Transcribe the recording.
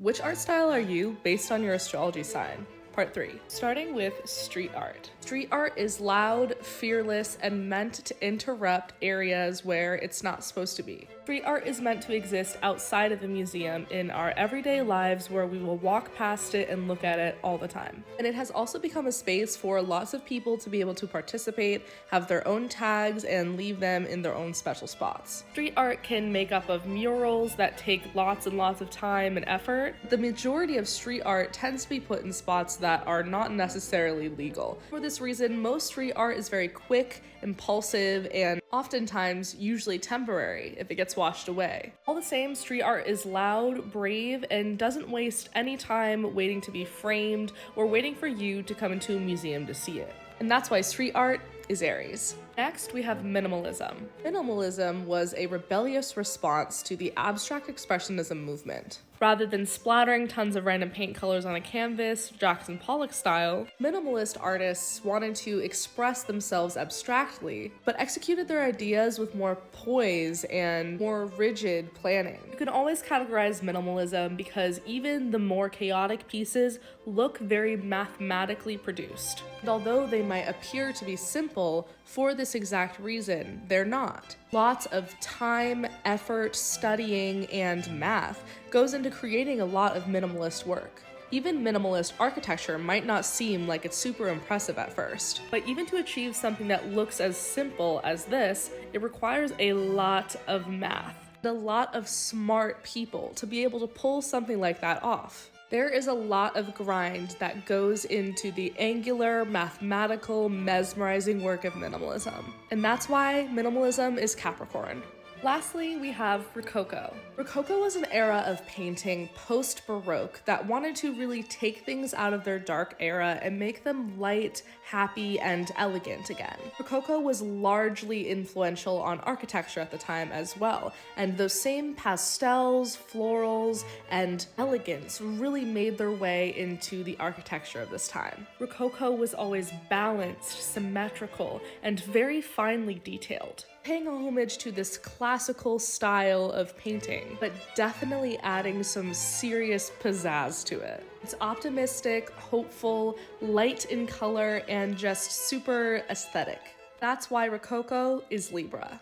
Which art style are you based on your astrology sign? Part 3. Starting with street art. Street art is loud, fearless, and meant to interrupt areas where it's not supposed to be. Street art is meant to exist outside of the museum in our everyday lives where we will walk past it and look at it all the time. And it has also become a space for lots of people to be able to participate, have their own tags, and leave them in their own special spots. Street art can make up of murals that take lots and lots of time and effort. The majority of street art tends to be put in spots that are not necessarily legal. For this reason, most street art is very quick, impulsive, and oftentimes usually temporary if it gets washed away. All the same, street art is loud, brave, and doesn't waste any time waiting to be framed or waiting for you to come into a museum to see it. And that's why street art is Aries. Next, we have minimalism. Minimalism was a rebellious response to the abstract expressionism movement. Rather than splattering tons of random paint colors on a canvas, Jackson Pollock style, minimalist artists wanted to express themselves abstractly, but executed their ideas with more poise and more rigid planning. You can always categorize minimalism because even the more chaotic pieces look very mathematically produced. And although they might appear to be simple, for this exact reason, they're not. Lots of time, effort, studying, and math goes into creating a lot of minimalist work. Even minimalist architecture might not seem like it's super impressive at first, but even to achieve something that looks as simple as this, it requires a lot of math, and a lot of smart people to be able to pull something like that off. There is a lot of grind that goes into the angular, mathematical, mesmerizing work of minimalism. And that's why minimalism is Capricorn. Lastly, we have Rococo. Rococo was an era of painting post-Baroque that wanted to really take things out of their dark era and make them light, happy, and elegant again. Rococo was largely influential on architecture at the time as well, and those same pastels, florals, and elegance really made their way into the architecture of this time. Rococo was always balanced, symmetrical, and very finely detailed, paying homage to this classical style of painting, but definitely adding some serious pizzazz to it. It's optimistic, hopeful, light in color, and just super aesthetic. That's why Rococo is Libra.